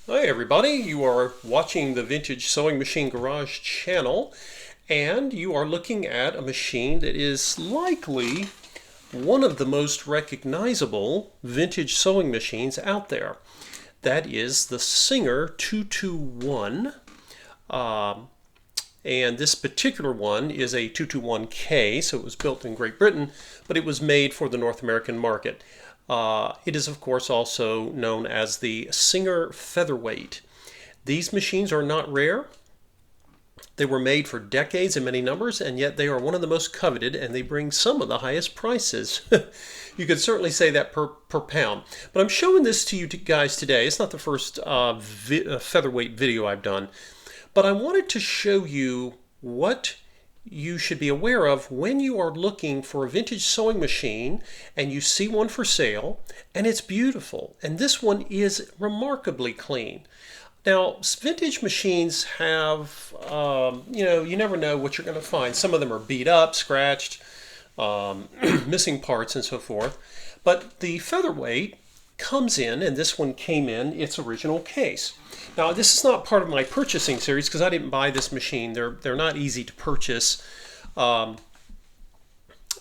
Hi everybody, you are watching the Vintage Sewing Machine Garage channel and you are looking at a machine that is likely one of the most recognizable vintage sewing machines out there. That is the Singer 221. And this particular one is a 221K, so it was built in Great Britain, but it was made for the North American market. It is, of course, also known as the Singer Featherweight. These machines are not rare. They were made for decades in many numbers, and yet they are one of the most coveted, and they bring some of the highest prices. You could certainly say that per pound. But I'm showing this to you guys today. It's not the first featherweight video I've done, but I wanted to show you what you should be aware of when you are looking for a vintage sewing machine and you see one for sale and it's beautiful. And this one is remarkably clean. Now, vintage machines have, you never know what you're going to find. Some of them are beat up, scratched, missing parts and so forth. But the Featherweight comes in, and this one came in its original case. Now, this is not part of my purchasing series because I didn't buy this machine. They're not easy to purchase for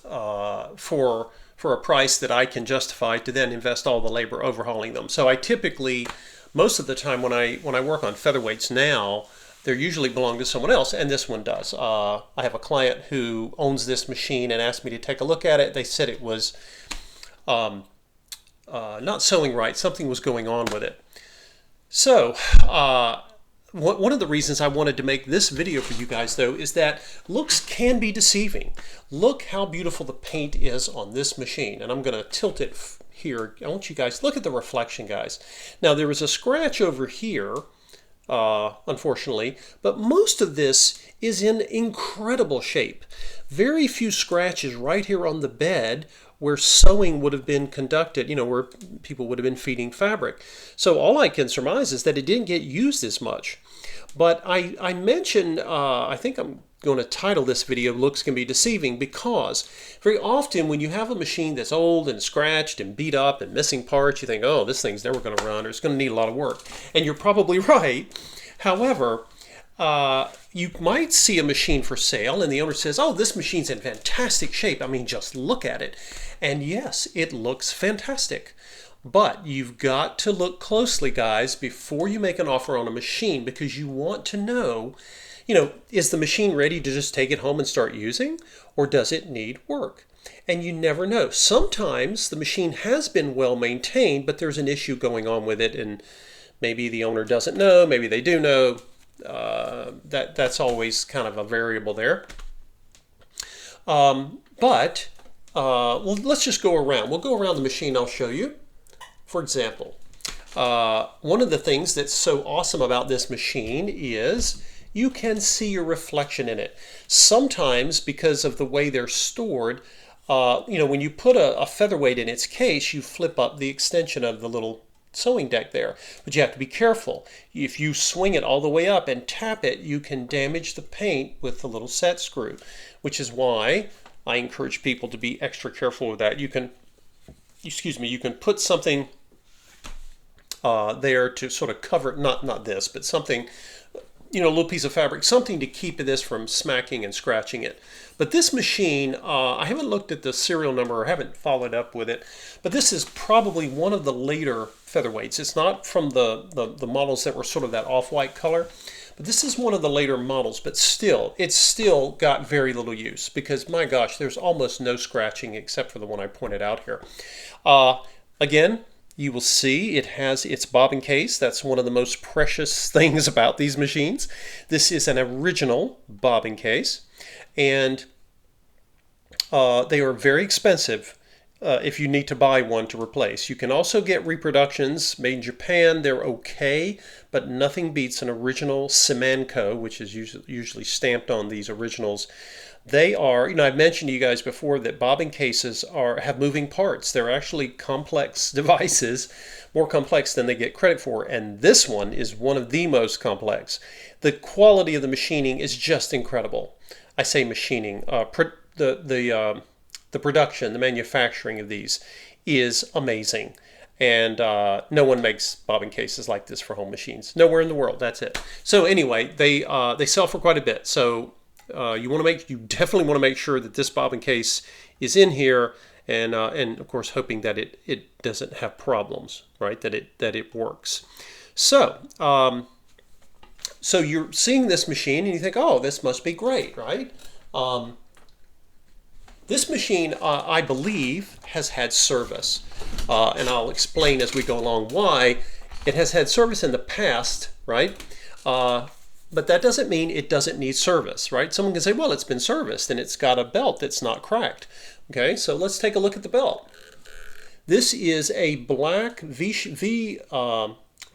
a price that I can justify to then invest all the labor overhauling them. So I typically, most of the time when I work on featherweights now, they usually belong to someone else, and this one does. I have a client who owns this machine and asked me to take a look at it. They said it was not sewing right. Something was going on with it. So one of the reasons I wanted to make this video for you guys, though, is that looks can be deceiving. Look how beautiful the paint is on this machine. And I'm going to tilt it here. I want you guys, look at the reflection, guys. Now, there is a scratch over here, unfortunately, but most of this is in incredible shape. Very few scratches right here on the bed where sewing would have been conducted, where people would have been feeding fabric. So all I can surmise is that it didn't get used as much. But I mentioned, I think I'm going to title this video, Looks Can Be Deceiving, because very often when you have a machine that's old and scratched and beat up and missing parts, you think, oh, this thing's never going to run or it's going to need a lot of work. And you're probably right. However, you might see a machine for sale and the owner says, oh, this machine's in fantastic shape. I mean, just look at it. And yes, it looks fantastic. But you've got to look closely, guys, before you make an offer on a machine, because you want to know, is the machine ready to just take it home and start using, or does it need work? And you never know. Sometimes the machine has been well maintained, but there's an issue going on with it, and maybe the owner doesn't know, maybe they do know. That's always kind of a variable there. Well, let's just go around. We'll go around the machine. I'll show you. For example, one of the things that's so awesome about this machine is you can see your reflection in it. Sometimes, because of the way they're stored, when you put a featherweight in its case, you flip up the extension of the little sewing deck there. But you have to be careful. If you swing it all the way up and tap it, you can damage the paint with the little set screw, which is why I encourage people to be extra careful with that. You can put something there to sort of cover, not this, but something, a little piece of fabric, something to keep this from smacking and scratching it. But this machine, I haven't looked at the serial number or haven't followed up with it, but this is probably one of the later featherweights. It's not from the models that were sort of that off-white color, but this is one of the later models, but still, it's still got very little use because, my gosh, there's almost no scratching except for the one I pointed out here. Again, you will see it has its bobbin case. That's one of the most precious things about these machines. This is an original bobbin case, and they are very expensive if you need to buy one to replace. You can also get reproductions made in Japan. They're okay, but nothing beats an original Semanco, which is usually stamped on these originals. They are, I've mentioned to you guys before that bobbin cases have moving parts. They're actually complex devices, more complex than they get credit for, and this one is one of the most complex. The quality of the machining is just incredible. I say machining. The production, the manufacturing of these is amazing. And no one makes bobbin cases like this for home machines. Nowhere in the world. That's it. So anyway, they sell for quite a bit. So you definitely want to make sure that this bobbin case is in here, and of course hoping that it doesn't have problems, right? That it works. So so you're seeing this machine and you think, oh, this must be great, right? This machine, I believe, has had service, and I'll explain as we go along why. It has had service in the past, right? But that doesn't mean it doesn't need service, right? Someone can say, well, it's been serviced and it's got a belt that's not cracked. Okay, so let's take a look at the belt. This is a black V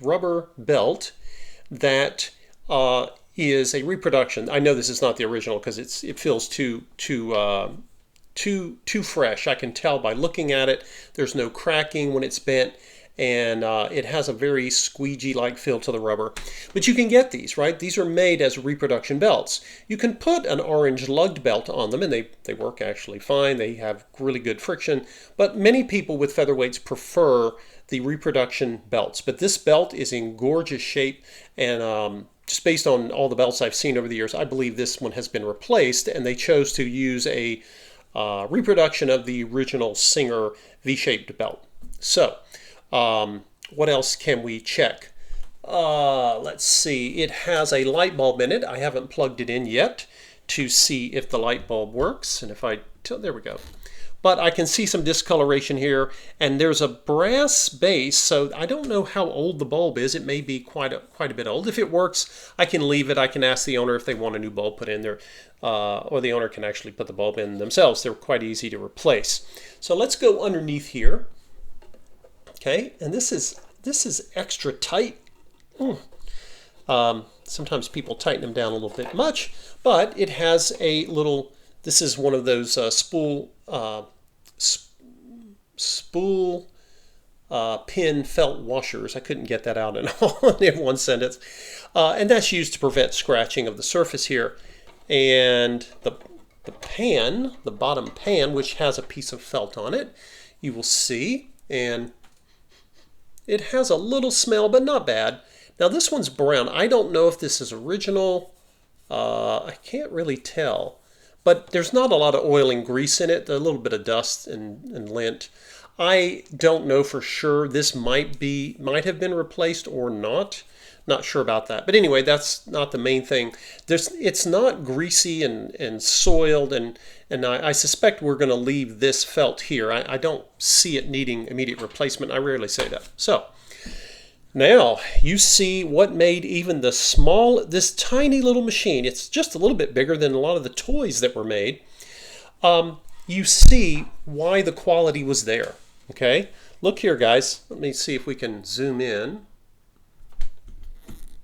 rubber belt that is a reproduction. I know this is not the original because it feels too fresh. I can tell by looking at it. There's no cracking when it's bent, and it has a very squeegee-like feel to the rubber. But you can get these, right? These are made as reproduction belts. You can put an orange lugged belt on them, and they work actually fine. They have really good friction. But many people with featherweights prefer the reproduction belts. But this belt is in gorgeous shape, and just based on all the belts I've seen over the years, I believe this one has been replaced, and they chose to use a reproduction of the original Singer V-shaped belt. So, what else can we check? Let's see. It has a light bulb in it. I haven't plugged it in yet to see if the light bulb works. And if there we go. But I can see some discoloration here, and there's a brass base, so I don't know how old the bulb is. It may be quite a bit old. If it works, I can leave it. I can ask the owner if they want a new bulb put in there, or the owner can actually put the bulb in themselves. They're quite easy to replace. So let's go underneath here. Okay, and this is extra tight. Sometimes people tighten them down a little bit much, but it has a little. This is one of those spool pin felt washers. I couldn't get that out in one sentence. And that's used to prevent scratching of the surface here. And the bottom pan, which has a piece of felt on it, you will see. And it has a little smell, but not bad. Now this one's brown. I don't know if this is original. I can't really tell. But there's not a lot of oil and grease in it, a little bit of dust and lint. I don't know for sure. This might have been replaced or not. Not sure about that. But anyway, that's not the main thing. It's not greasy and soiled, and I suspect we're going to leave this felt here. I don't see it needing immediate replacement. I rarely say that. So now you see what made even this tiny little machine. It's just a little bit bigger than a lot of the toys that were made. You see why the quality was there. Okay, look here, guys. Let me see if we can zoom in.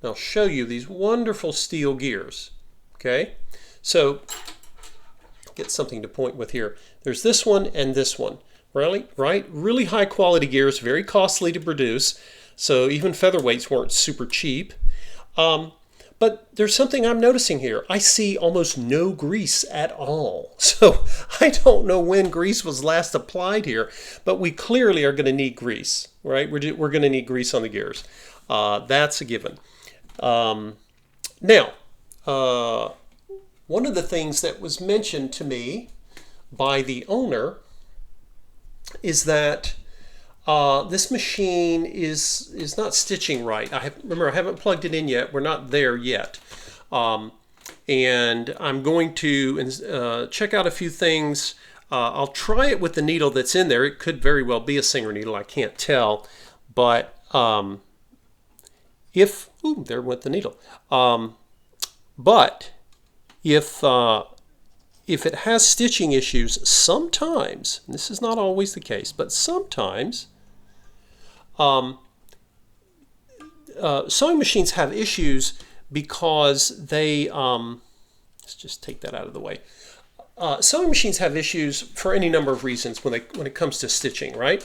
I'll show you these wonderful steel gears. Okay, so get something to point with here. There's this one and this one. Really, right? Really high quality gears, very costly to produce. So even featherweights weren't super cheap. But there's something I'm noticing here. I see almost no grease at all. So I don't know when grease was last applied here, but we clearly are going to need grease, right? We're going to need grease on the gears. That's a given. Now, one of the things that was mentioned to me by the owner is that this machine is not stitching right. Remember, I haven't plugged it in yet. We're not there yet. And I'm going to check out a few things. I'll try it with the needle that's in there. It could very well be a Singer needle. I can't tell. But there went the needle. But if it has stitching issues, sometimes, and this is not always the case, but sometimes sewing machines have issues because they, let's just take that out of the way. Sewing machines have issues for any number of reasons when it comes to stitching, right?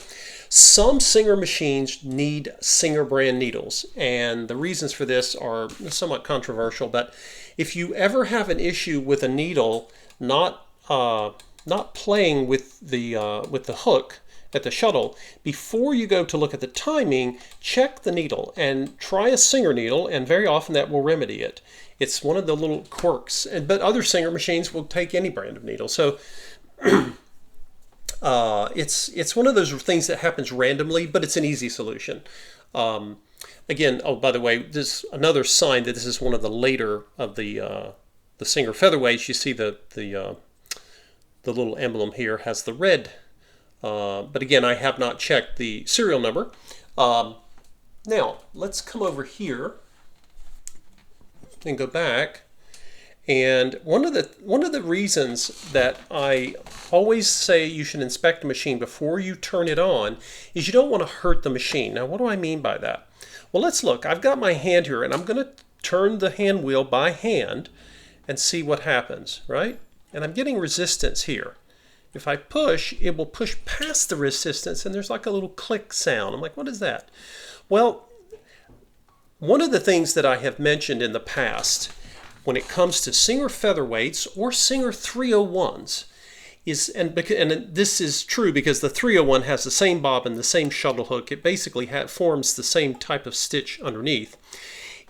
Some Singer machines need Singer brand needles, and the reasons for this are somewhat controversial, but if you ever have an issue with a needle not playing with the hook at the shuttle, before you go to look at the timing, check the needle and try a Singer needle, and very often that will remedy it. It's one of the little quirks, but other Singer machines will take any brand of needle. So it's one of those things that happens randomly, but it's an easy solution. Again, oh, by the way, this is another sign that this is one of the later of the Singer featherweights. You see the little emblem here has the red. But again, I have not checked the serial number. Now, let's come over here and go back. And one of the reasons that I always say you should inspect a machine before you turn it on is you don't want to hurt the machine. Now, what do I mean by that? Well, let's look. I've got my hand here, and I'm going to turn the hand wheel by hand and see what happens, right? And I'm getting resistance here. If I push, it will push past the resistance, and there's like a little click sound. I'm like, what is that? Well, one of the things that I have mentioned in the past when it comes to Singer featherweights or Singer 301s is, and this is true because the 301 has the same bobbin, the same shuttle hook, it basically forms the same type of stitch underneath,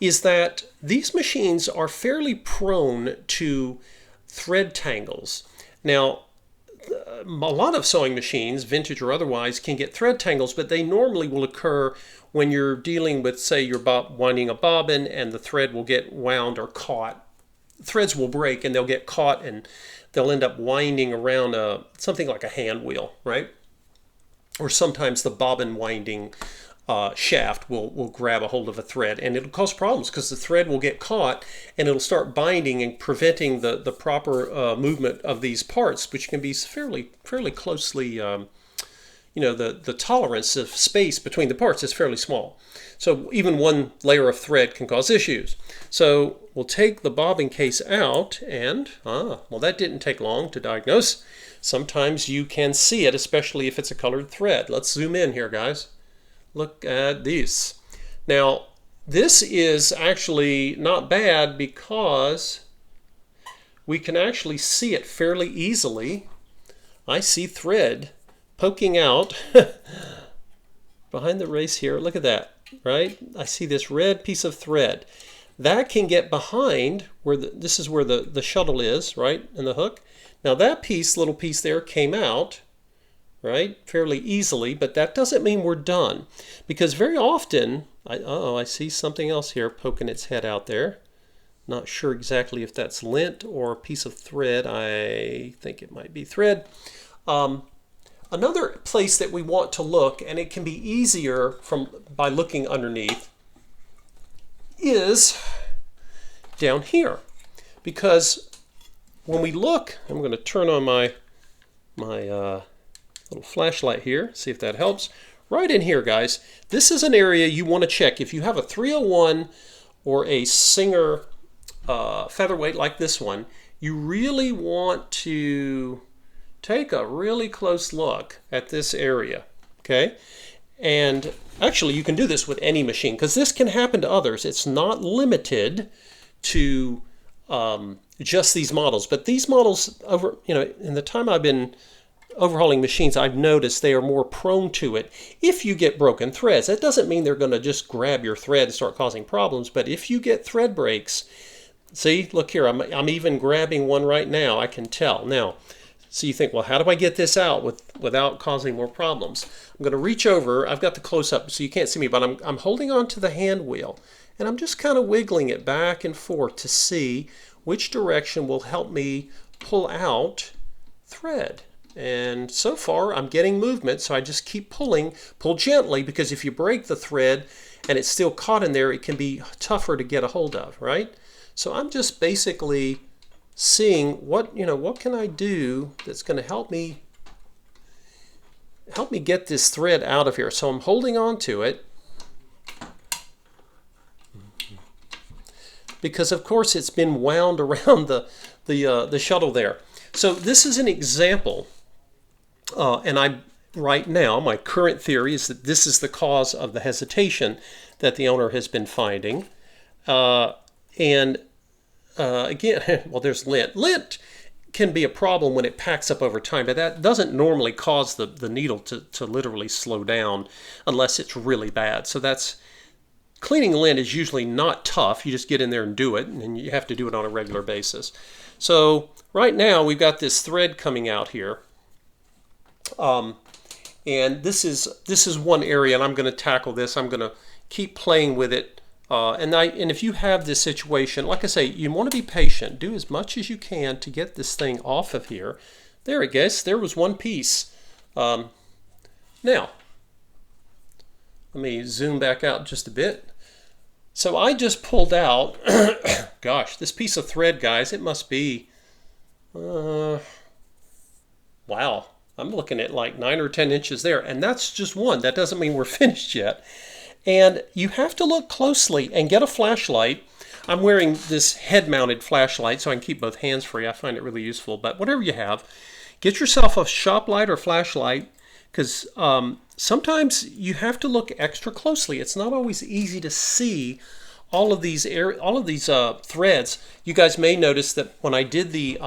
is that these machines are fairly prone to thread tangles. Now, a lot of sewing machines, vintage or otherwise, can get thread tangles, but they normally will occur when you're dealing with, say, you're winding a bobbin and the thread will get wound or caught. Threads will break and they'll get caught and they'll end up winding around something like a hand wheel, right? Or sometimes the bobbin winding shaft will grab a hold of a thread, and it'll cause problems because the thread will get caught and it'll start binding and preventing the proper movement of these parts, which can be fairly closely, the tolerance of space between the parts is fairly small. So even one layer of thread can cause issues. So we'll take the bobbin case out, and well, that didn't take long to diagnose. Sometimes you can see it, especially if it's a colored thread. Let's zoom in here, guys. Look at this. Now, this is actually not bad because we can actually see it fairly easily. I see thread poking out behind the race here. Look at that, right? I see this red piece of thread. That can get behind where this is where the shuttle is, right, and the hook. Now that little piece there came out, right, fairly easily, but that doesn't mean we're done, because very often, I see something else here poking its head out there. Not sure exactly if that's lint or a piece of thread. I think it might be thread. Another place that we want to look, and it can be easier by looking underneath, is down here, because when we look, I'm going to turn on my little flashlight here, see if that helps. Right in here, guys, this is an area you want to check. If you have a 301 or a Singer featherweight like this one, you really want to take a really close look at this area, okay? And actually, you can do this with any machine, because this can happen to others. It's not limited to just these models, but these models, in the time I've been overhauling machines, I've noticed they are more prone to it if you get broken threads. That doesn't mean they're going to just grab your thread and start causing problems, but if you get thread breaks, see, look here, I'm even grabbing one right now, I can tell. Now, so you think, well, how do I get this out without causing more problems? I'm going to reach over. I've got the close-up so you can't see me, but I'm holding on to the hand wheel, and I'm just kind of wiggling it back and forth to see which direction will help me pull out thread. And so far, I'm getting movement, so I just keep pulling. Pull gently, because if you break the thread and it's still caught in there, it can be tougher to get a hold of, right? So I'm just basically seeing what can I do that's going to help me get this thread out of here. So I'm holding on to it, because of course it's been wound around the shuttle there. So this is an example, and right now my current theory is that this is the cause of the hesitation that the owner has been finding. Again, well, there's lint. Lint can be a problem when it packs up over time, but that doesn't normally cause the needle to literally slow down unless it's really bad. So cleaning lint is usually not tough. You just get in there and do it, and you have to do it on a regular basis. So right now we've got this thread coming out here. And this is one area, and I'm going to tackle this. I'm going to keep playing with it. And if you have this situation, like I say, you want to be patient. Do as much as you can to get this thing off of here. There it goes. There was one piece. Now, let me zoom back out just a bit. So I just pulled out, gosh, this piece of thread, guys, it must be, wow, I'm looking at like 9 or 10 inches there. And that's just one. That doesn't mean we're finished yet. And you have to look closely and get a flashlight. I'm wearing this head-mounted flashlight so I can keep both hands free. I find it really useful. But whatever you have, get yourself a shop light or flashlight, because sometimes you have to look extra closely. It's not always easy to see all of these threads. You guys may notice that when I did the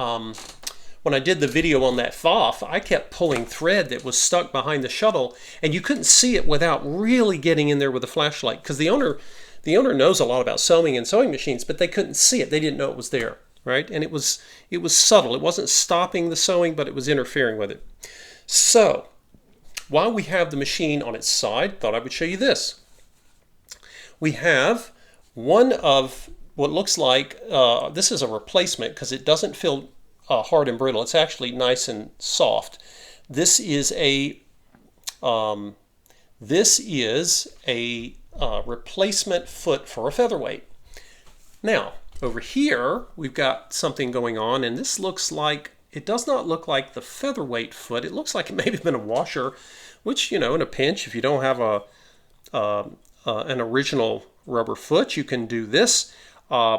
video on that FOF, I kept pulling thread that was stuck behind the shuttle, and you couldn't see it without really getting in there with a flashlight, because the owner knows a lot about sewing and sewing machines, but they couldn't see it. They didn't know it was there, right? And it was subtle. It wasn't stopping the sewing, but it was interfering with it. So while we have the machine on its side, thought I would show you this. We have one of what looks like, this is a replacement replacement because it doesn't feel hard and brittle. It's actually nice and soft. This is a replacement foot for a featherweight. Now over here we've got something going on, and this looks like, it does not look like the featherweight foot. It looks like it may have been a washer, which, you know, in a pinch, if you don't have an original rubber foot, you can do this.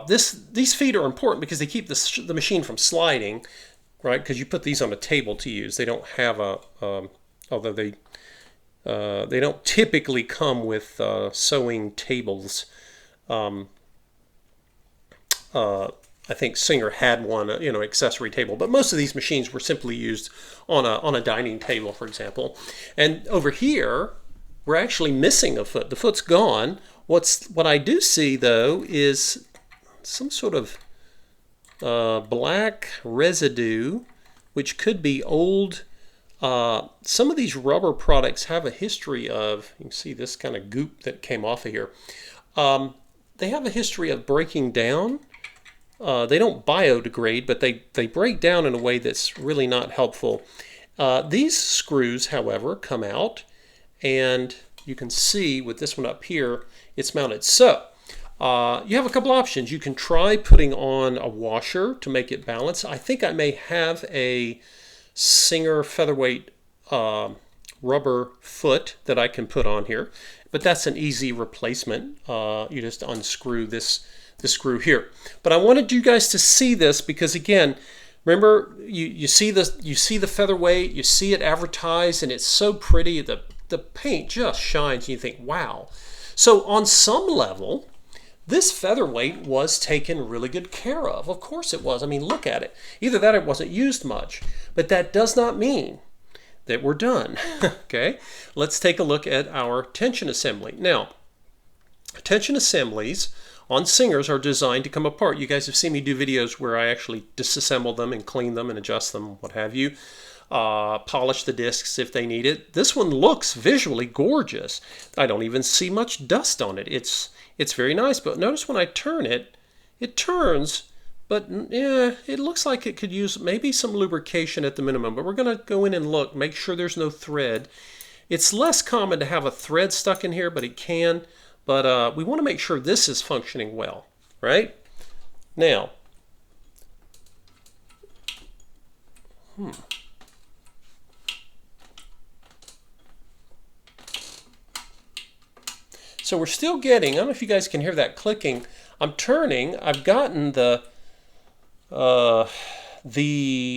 These feet are important because they keep the machine from sliding, right? Because you put these on a table to use. They don't have although they don't typically come with sewing tables. I think Singer had one, accessory table, but most of these machines were simply used on a dining table, for example. And over here, we're actually missing a foot. The foot's gone. What I do see though is some sort of black residue, which could be old. Some of these rubber products have a history of, you can see this kind of goop that came off of here. They have a history of breaking down. They don't biodegrade, but they break down in a way that's really not helpful. These screws, however, come out, and you can see with this one up here, it's mounted. So you have a couple options. You can try putting on a washer to make it balance. I think I may have a Singer Featherweight rubber foot that I can put on here, but that's an easy replacement. You just unscrew the screw here. But I wanted you guys to see this because, again, remember, you see the featherweight, you see it advertised, and it's so pretty. The paint just shines, and you think, wow. So on some level, this featherweight was taken really good care of. Of course it was. I mean, look at it. Either that or it wasn't used much. But that does not mean that we're done. Okay, let's take a look at our tension assembly. Now, tension assemblies on Singers are designed to come apart. You guys have seen me do videos where I actually disassemble them and clean them and adjust them, what have you. Polish the discs if they need it. This one looks visually gorgeous. I don't even see much dust on it. It's very nice, but notice when I turn it, it turns, but yeah, it looks like it could use maybe some lubrication at the minimum, but we're going to go in and look, make sure there's no thread. It's less common to have a thread stuck in here, but it can. But we want to make sure this is functioning well, right? Now, so we're still getting, I don't know if you guys can hear that clicking. I'm turning, I've gotten the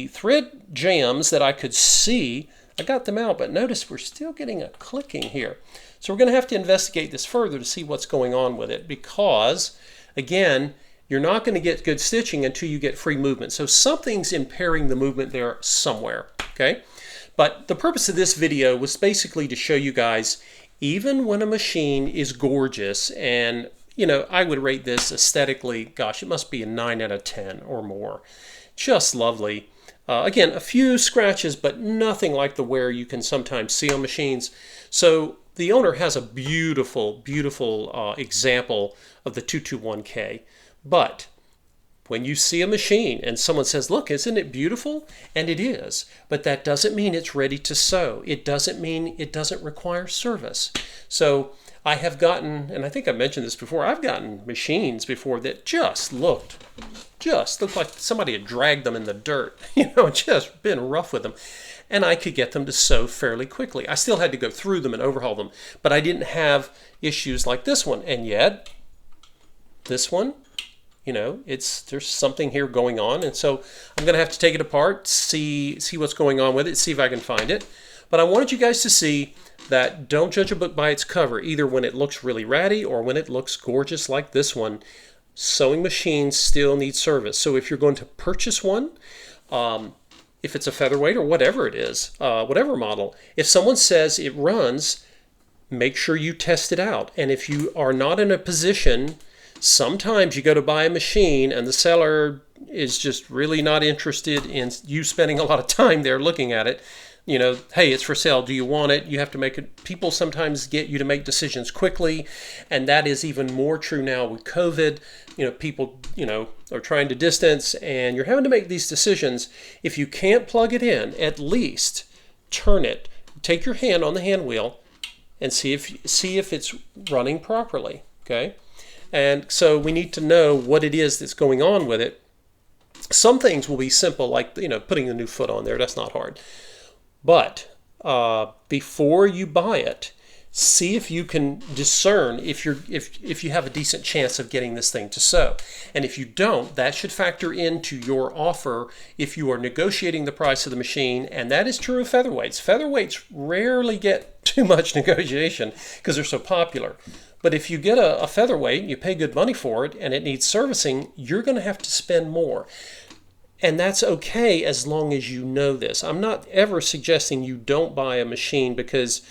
thread jams that I could see. I got them out, but notice we're still getting a clicking here. So we're going to have to investigate this further to see what's going on with it because, again, you're not going to get good stitching until you get free movement. So something's impairing the movement there somewhere, okay? But the purpose of this video was basically to show you guys, even when a machine is gorgeous, and you know, I would rate this aesthetically, gosh, it must be a 9 out of 10 or more. Just lovely. Again, a few scratches, but nothing like the wear you can sometimes see on machines. So the owner has a beautiful, beautiful example of the 221K. But when you see a machine and someone says, look, isn't it beautiful? And it is, but that doesn't mean it's ready to sew. It doesn't mean it doesn't require service. So I have gotten, and I think I mentioned this before, I've gotten machines before that just looked like somebody had dragged them in the dirt, you know, just been rough with them. And I could get them to sew fairly quickly. I still had to go through them and overhaul them, but I didn't have issues like this one. And yet, this one, you know, there's something here going on, and so I'm going to have to take it apart, see what's going on with it, see if I can find it. But I wanted you guys to see that don't judge a book by its cover, either when it looks really ratty or when it looks gorgeous like this one. Sewing machines still need service. So if you're going to purchase one, if it's a Featherweight or whatever it is, whatever model, if someone says it runs, make sure you test it out. And if you are not in a position, sometimes you go to buy a machine and the seller is just really not interested in you spending a lot of time there looking at it. You know, hey, it's for sale. Do you want it? You have to make it. People sometimes get you to make decisions quickly, and that is even more true now with COVID. You know, people, you know, are trying to distance, and you're having to make these decisions. If you can't plug it in, at least turn it. Take your hand on the hand wheel and see if it's running properly. Okay, and so we need to know what it is that's going on with it. Some things will be simple, like, you know, putting a new foot on there. That's not hard. But before you buy it, see if you can discern if you have a decent chance of getting this thing to sew. And if you don't, that should factor into your offer if you are negotiating the price of the machine. And that is true of Featherweights. Featherweights rarely get too much negotiation because they're so popular. But if you get a Featherweight, you pay good money for it, and it needs servicing, you're going to have to spend more. And that's okay as long as you know this. I'm not ever suggesting you don't buy a machine because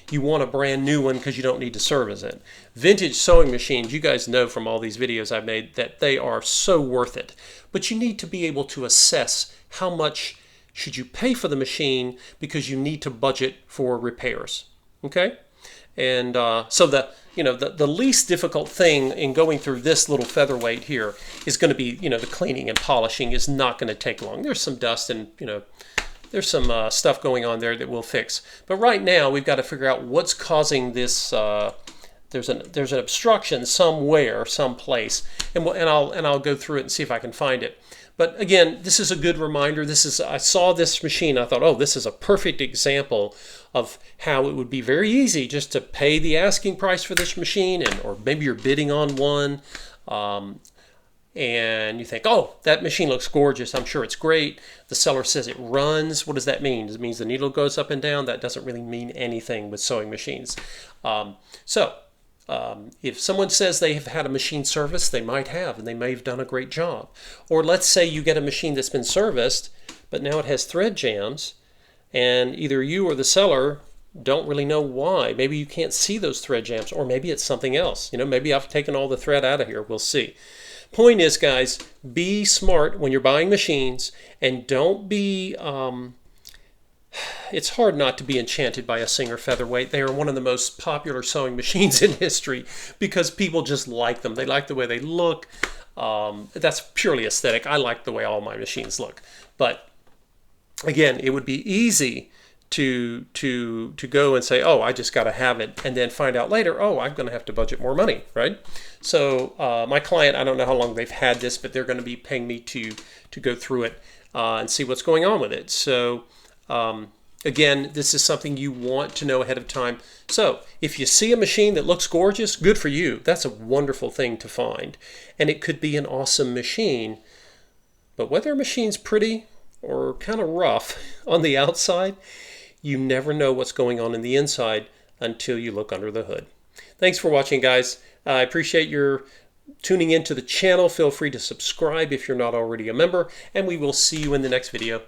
you want a brand new one because you don't need to service it. Vintage sewing machines, you guys know from all these videos I've made that they are so worth it. But you need to be able to assess how much should you pay for the machine because you need to budget for repairs. Okay? And so the least difficult thing in going through this little Featherweight here is going to be, you know, the cleaning and polishing is not going to take long. There's some dust and, you know, there's some stuff going on there that we'll fix. But right now we've got to figure out what's causing this. There's an obstruction somewhere, someplace, and I'll go through it and see if I can find it. But again, this is a good reminder. I saw this machine. I thought, oh, this is a perfect example of how it would be very easy just to pay the asking price for this machine, or maybe you're bidding on one, and you think, oh, that machine looks gorgeous. I'm sure it's great. The seller says it runs. What does that mean? Does it mean the needle goes up and down? That doesn't really mean anything with sewing machines. If someone says they have had a machine serviced, they might have, and they may have done a great job. Or let's say you get a machine that's been serviced, but now it has thread jams, and either you or the seller don't really know why. Maybe you can't see those thread jams, or maybe it's something else. You know, maybe I've taken all the thread out of here. We'll see. Point is, guys, be smart when you're buying machines, and don't be... It's hard not to be enchanted by a Singer Featherweight. They are one of the most popular sewing machines in history because people just like them. They like the way they look. That's purely aesthetic. I like the way all my machines look. But again, it would be easy to go and say, oh, I just got to have it, and then find out later, oh, I'm going to have to budget more money, right? So my client, I don't know how long they've had this, but they're going to be paying me to go through it and see what's going on with it. So again, this is something you want to know ahead of time. So if you see a machine that looks gorgeous, good for you. That's a wonderful thing to find. And it could be an awesome machine. But whether a machine's pretty or kind of rough on the outside, you never know what's going on in the inside until you look under the hood. Thanks for watching, guys. I appreciate your tuning into the channel. Feel free to subscribe if you're not already a member, and we will see you in the next video.